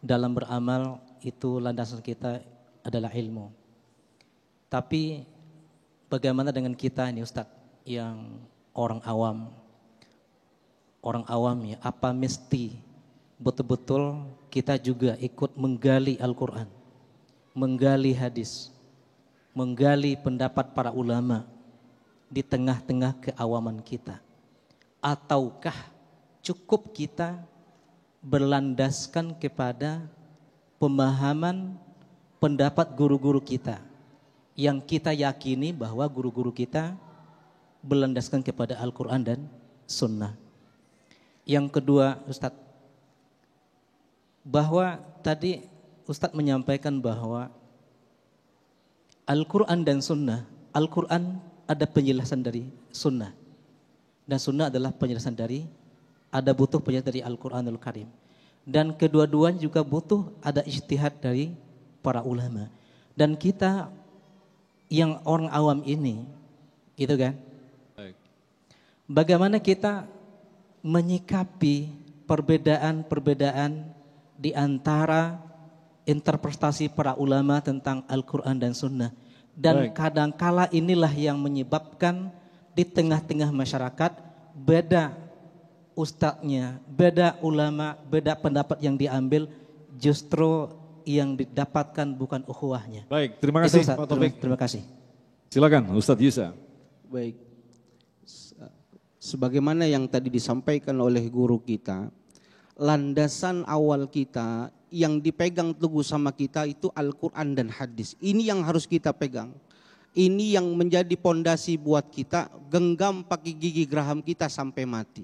dalam beramal itu landasan kita adalah ilmu. Tapi bagaimana dengan kita ini Ustadz yang orang awam? Orang awam ya, apa mesti betul-betul kita juga ikut menggali Al-Quran, menggali hadis, menggali pendapat para ulama di tengah-tengah keawaman kita? Ataukah cukup kita berlandaskan kepada pemahaman pendapat guru-guru kita yang kita yakini bahwa guru-guru kita berlandaskan kepada Al-Quran dan Sunnah? Yang kedua Ustadz, bahwa tadi Ustadz menyampaikan bahwa Al-Quran dan Sunnah, Al-Quran ada penjelasan dari Sunnah, dan Sunnah adalah penjelasan dari, butuh penjelasan dari Al-Quranul Karim. Dan kedua-duanya juga butuh ada ijtihad dari para ulama. Dan kita yang orang awam ini, gitu kan? Bagaimana kita menyikapi perbedaan-perbedaan di antara interpretasi para ulama tentang Al-Quran dan Sunnah. Dan kadangkala inilah yang menyebabkan di tengah-tengah masyarakat beda ustadznya, beda ulama, beda pendapat yang diambil, justru yang didapatkan bukan ukhuwahnya. Baik, terima kasih Pak Taufik. Terima kasih. Silakan Ustadz Yusa. Baik. Sebagaimana yang tadi disampaikan oleh guru kita, landasan awal kita yang dipegang teguh sama kita itu Al-Quran dan hadis. Ini yang harus kita pegang. Ini yang menjadi pondasi buat kita genggam pakai gigi geraham kita sampai mati.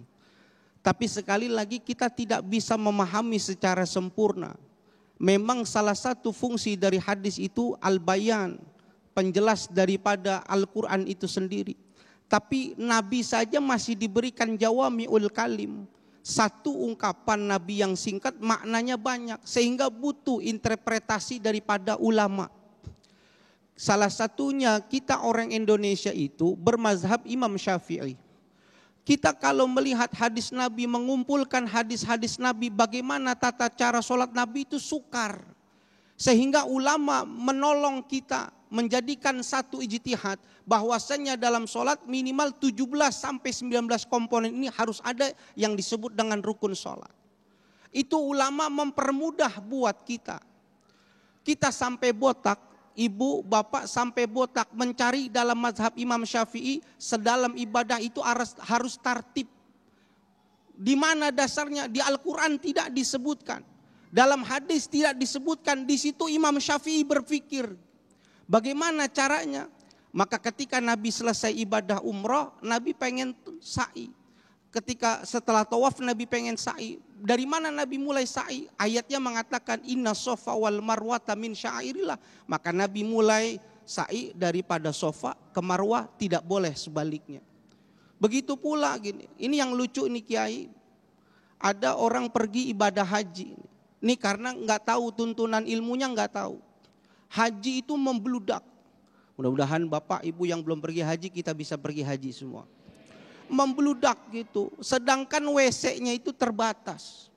Tapi sekali lagi kita tidak bisa memahami secara sempurna. Memang salah satu fungsi dari hadis itu al-bayan, penjelas daripada Al-Quran itu sendiri. Tapi Nabi saja masih diberikan jawami'ul kalim. Satu ungkapan Nabi yang singkat maknanya banyak, sehingga butuh interpretasi daripada ulama. Salah satunya kita orang Indonesia itu bermazhab Imam Syafi'i. Kita kalau melihat hadis Nabi, mengumpulkan hadis-hadis Nabi, bagaimana tata cara sholat Nabi itu sukar. Sehingga ulama menolong kita menjadikan satu ijtihad bahwasanya dalam sholat minimal 17 sampai 19 komponen ini harus ada yang disebut dengan rukun sholat. Itu ulama mempermudah buat kita. Kita sampai botak, ibu, bapak sampai botak mencari dalam mazhab Imam Syafi'i sedalam ibadah itu harus tartib. Di mana dasarnya? Di Al-Quran tidak disebutkan. Dalam hadis tidak disebutkan. Di situ Imam Syafi'i berpikir bagaimana caranya. Maka ketika Nabi selesai ibadah umrah, Nabi pengen sa'i. Ketika setelah tawaf Nabi pengen sa'i. Dari mana Nabi mulai sa'i? Ayatnya mengatakan inna sofa wal marwata min syairillah. Maka Nabi mulai sa'i daripada sofa ke marwah, tidak boleh sebaliknya. Begitu pula gini. Ini yang lucu ini Kiai. Ada orang pergi ibadah haji. Ini karena nggak tahu tuntunan ilmunya, nggak tahu. Haji itu membludak. Mudah-mudahan Bapak Ibu yang belum pergi haji kita bisa pergi haji semua. Membludak gitu. Sedangkan WC-nya itu terbatas.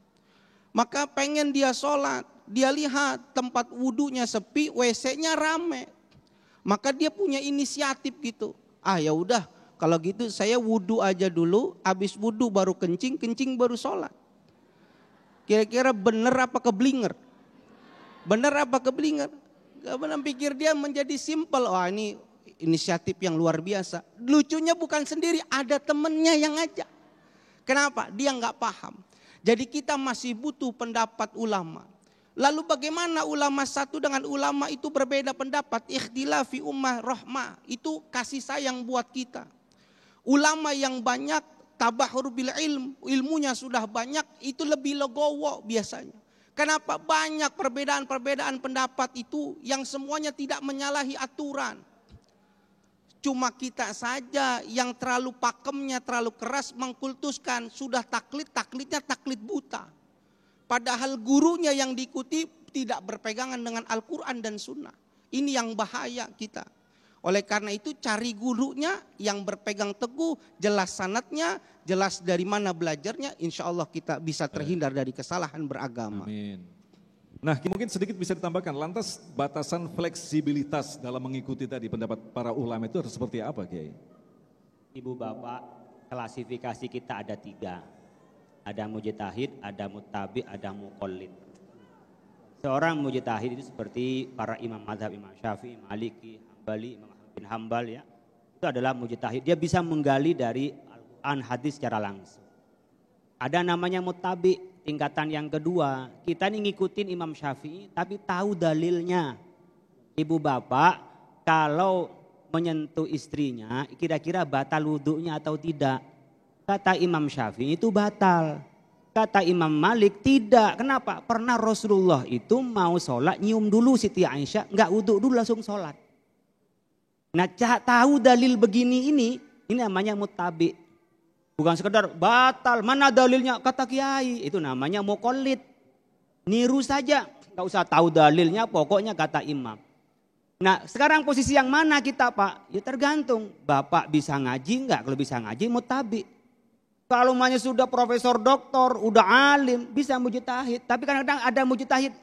Maka pengen dia sholat, dia lihat tempat wudunya sepi, WC-nya rame. Maka dia punya inisiatif gitu. Ah ya udah, kalau gitu saya wudu aja dulu, habis wudu baru kencing, kencing baru sholat. Kira-kira bener apa keblinger? Bener apa keblinger? Gak benar, pikir dia menjadi simpel. Wah ini inisiatif yang luar biasa. Lucunya bukan sendiri, ada temennya yang ngajak. Kenapa? Dia nggak paham. Jadi kita masih butuh pendapat ulama. Lalu bagaimana ulama satu dengan ulama itu berbeda pendapat? Ikhtilafi ummah rahmah. Itu kasih sayang buat kita. Ulama yang banyak tabahur bil ilm, ilmunya sudah banyak, itu lebih legowo biasanya. Kenapa? Banyak perbedaan-perbedaan pendapat itu yang semuanya tidak menyalahi aturan. Cuma kita saja yang terlalu pakemnya, terlalu keras mengkultuskan, sudah taklid, taklidnya taklid buta. Padahal gurunya yang diikuti tidak berpegangan dengan Al-Quran dan Sunnah. Ini yang bahaya kita. Oleh karena itu cari gurunya yang berpegang teguh, jelas sanadnya, jelas dari mana belajarnya, insya Allah kita bisa terhindar dari kesalahan beragama. Amin. Nah, mungkin sedikit bisa ditambahkan, lantas batasan fleksibilitas dalam mengikuti tadi pendapat para ulama itu harus seperti apa, Kiai? Ibu bapak, klasifikasi kita ada 3. Ada mujtahid, ada muttabi, ada muqallid. Seorang mujtahid itu seperti para imam mazhab, Imam Syafi'i, Maliki, Hambali, Imam Ahmad bin Hambal ya. Itu adalah mujtahid. Dia bisa menggali dari Al-Quran, hadis secara langsung. Ada namanya muttabi, tingkatan yang kedua. Kita ini ngikutin Imam Syafi'i tapi tahu dalilnya. Ibu bapak kalau menyentuh istrinya kira-kira batal wudunya atau tidak. Kata Imam Syafi'i itu batal. Kata Imam Malik tidak. Kenapa? Pernah Rasulullah itu mau sholat nyium dulu Siti Aisyah, nggak wudhu dulu langsung sholat. Nah tahu dalil begini ini namanya muttabi. Bukan sekedar batal, mana dalilnya kata kiai, itu namanya muqallid. Niru saja, nggak usah tahu dalilnya, pokoknya kata imam. Nah sekarang posisi yang mana kita Pak? Ya tergantung, bapak bisa ngaji nggak? Kalau bisa ngaji muttabi. Kalau namanya sudah profesor doktor, udah alim, bisa mujtahid. Tapi kadang-kadang ada mujtahid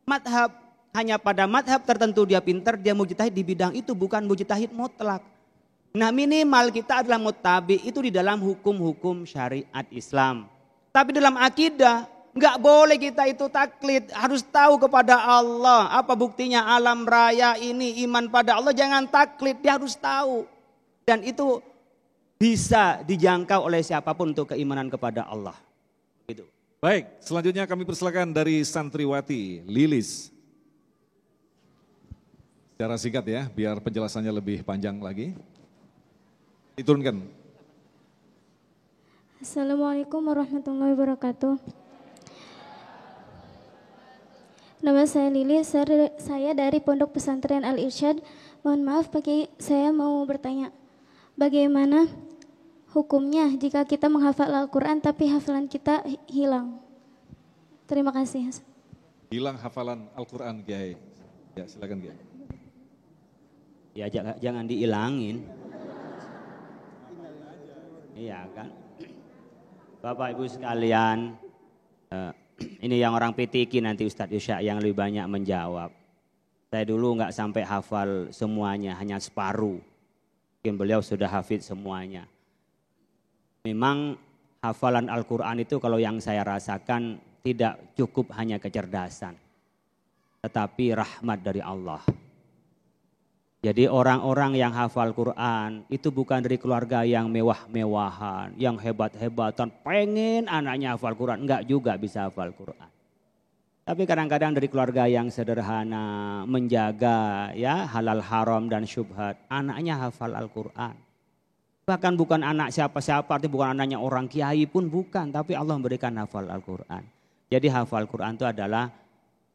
madhab. Hanya pada madhab tertentu dia pintar, dia mujtahid di bidang itu, bukan mujtahid mutlak. Nah minimal kita adalah muttabi itu di dalam hukum-hukum syariat Islam. Tapi dalam akidah, nggak boleh kita itu taklid. Harus tahu kepada Allah. Apa buktinya alam raya ini, iman pada Allah, jangan taklid, dia harus tahu. Dan itu bisa dijangkau oleh siapapun untuk keimanan kepada Allah. Gitu. Baik, selanjutnya kami persilakan dari santriwati Lilis. Secara singkat ya, biar penjelasannya lebih panjang lagi. Diturunkan. Assalamualaikum warahmatullahi wabarakatuh. Nama saya Lilis, saya dari Pondok Pesantren Al-Irsyad. Mohon maaf Pak Kiai, saya mau bertanya. Bagaimana hukumnya jika kita menghafal Al-Quran tapi hafalan kita hilang? Terima kasih. Hilang hafalan Al-Quran, Kiai. Ya, silakan Kiai. Ya jangan diilangin. Iya kan. Bapak Ibu sekalian, ini yang orang PTQ nanti Ustadz Yusya yang lebih banyak menjawab. Saya dulu nggak sampai hafal semuanya, hanya separuh. Mungkin beliau sudah hafid semuanya. Memang hafalan Al-Quran itu kalau yang saya rasakan tidak cukup hanya kecerdasan. Tetapi rahmat dari Allah. Jadi orang-orang yang hafal Quran itu bukan dari keluarga yang mewah-mewahan, yang hebat-hebatan, pengen anaknya hafal Quran, enggak juga bisa hafal Quran. Tapi kadang-kadang dari keluarga yang sederhana, menjaga ya halal haram dan syubhat, anaknya hafal Al-Quran. Bahkan bukan anak siapa-siapa, artinya bukan anaknya orang kiai pun bukan, tapi Allah memberikan hafal Al-Quran. Jadi hafal Quran itu adalah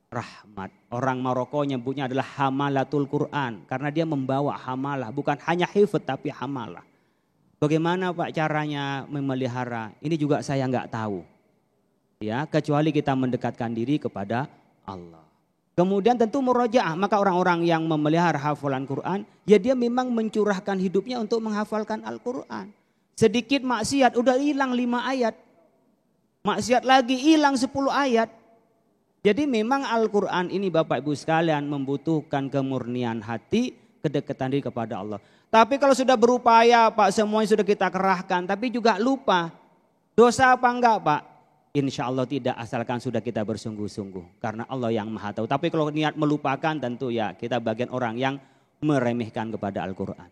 rahmat. Orang Maroko nyebutnya adalah hamalatul Quran. Karena dia membawa hamalah. Bukan hanya hifz tapi hamalah. Bagaimana Pak caranya memelihara? Ini juga saya nggak tahu. Ya, kecuali kita mendekatkan diri kepada Allah. Kemudian tentu murojaah. Maka orang-orang yang memelihara hafalan Quran. Ya dia memang mencurahkan hidupnya untuk menghafalkan Al-Quran. Sedikit maksiat udah hilang 5 ayat. Maksiat lagi hilang 10 ayat. Jadi memang Al-Quran ini Bapak Ibu sekalian membutuhkan kemurnian hati, kedekatan diri kepada Allah. Tapi kalau sudah berupaya Pak, semuanya sudah kita kerahkan, tapi juga lupa. Dosa apa enggak Pak? Insya Allah tidak, asalkan sudah kita bersungguh-sungguh. Karena Allah yang maha tahu. Tapi kalau niat melupakan tentu ya kita bagian orang yang meremehkan kepada Al-Quran.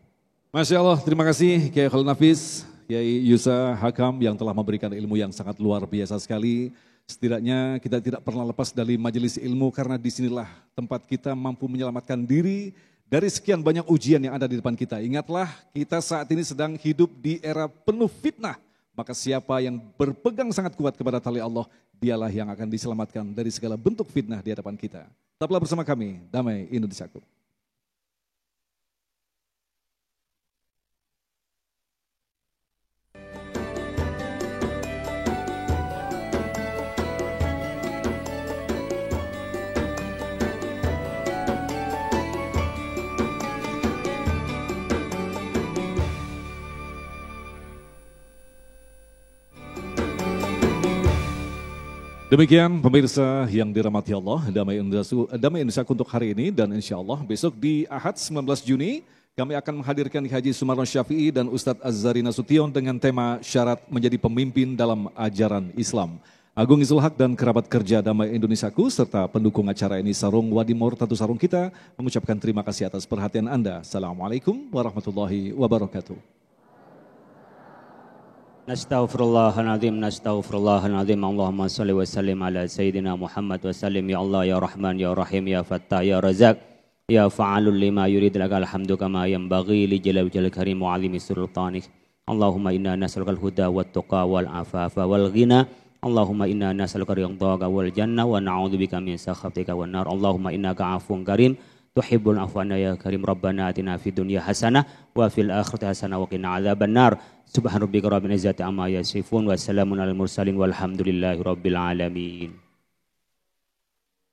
Masya Allah, terima kasih Kiai Khalil Nafis, Kiai Yusa Hakam yang telah memberikan ilmu yang sangat luar biasa sekali. Setidaknya kita tidak pernah lepas dari majelis ilmu karena disinilah tempat kita mampu menyelamatkan diri dari sekian banyak ujian yang ada di depan kita. Ingatlah kita saat ini sedang hidup di era penuh fitnah. Maka siapa yang berpegang sangat kuat kepada tali Allah, dialah yang akan diselamatkan dari segala bentuk fitnah di hadapan kita. Tetaplah bersama kami, Damai Indonesiaku. Demikian pemirsa yang dirahmati Allah, Damai Indonesia untuk hari ini, dan insya Allah besok di Ahad 19 Juni kami akan menghadirkan Haji Sumarno Syafi'i dan Ustadz Azhari Nasution dengan tema syarat menjadi pemimpin dalam ajaran Islam. Agung Izul Haq dan kerabat kerja Damai Indonesiaku serta pendukung acara ini Sarung Wadimor Tatu Sarung kita mengucapkan terima kasih atas perhatian Anda. Assalamualaikum warahmatullahi wabarakatuh. Nastaghfirullahaladzim, nastaghfirullahaladzim. Allahumma salli wa sallim ala Sayyidina Muhammad wa sallim. Ya Allah, ya Rahman, ya Rahim, ya Fattah, ya Razak, ya fa'alul lima yurid lakal hamdu kama yanbaghi li jalal jalal karim wa alimi sultanik. Allahumma inna nas'alukal huda wat tuqa wal afafa wal ghina. Allahumma inna nas'aluka ridhaka wal jannah wa na'udzubika min sakhatika wan nar. Allahumma innaka afuwun karim tuhibbul afwa ya karim. Rabbana atina fid dunya hasanah wa fil akhirati hasanah wa qina adzaban nar. Subhan rabbika rabbil izzati amma yasifun wa salamun alal mursalin walhamdulillahi rabbil alamin.